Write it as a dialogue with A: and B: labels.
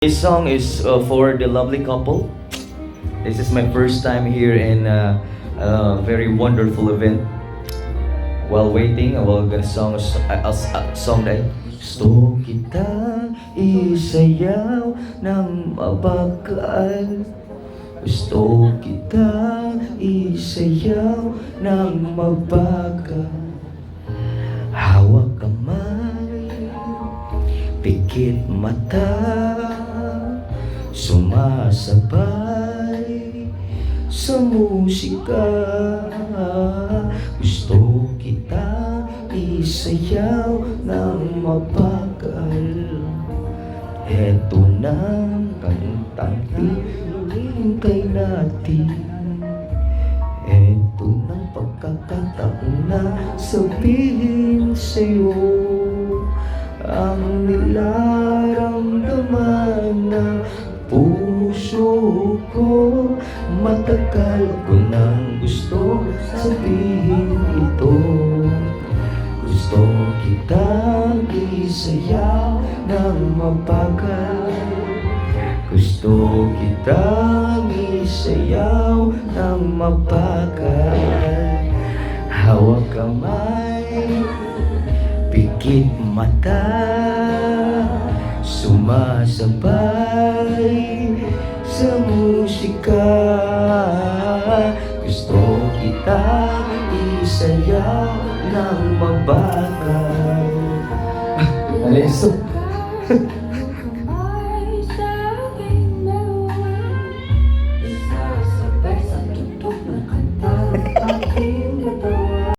A: This song is for the lovely couple. This is my first time here in a very wonderful event. While waiting, I will gonna song that gusto kitang isayaw ng mabagal. Gusto kitang isayaw ng mabagal. Hawak kamay, pikit mata, sumasabay sa musika. Gusto kita isayaw ng mabagal. Heto na kantang hinihintay natin. Heto na pagkakataon na sabihin sa'yo ang nilaramdaman ng puso ko. Matagal ko nang gusto sabihin ito. Gusto kitang isayaw ng mabagal. Gusto kitang isayaw ng mabagal. Hawak kamay, pikit mata, sumasabay sa musika. Gusto kitang isayaw ng mabagal. Aliso.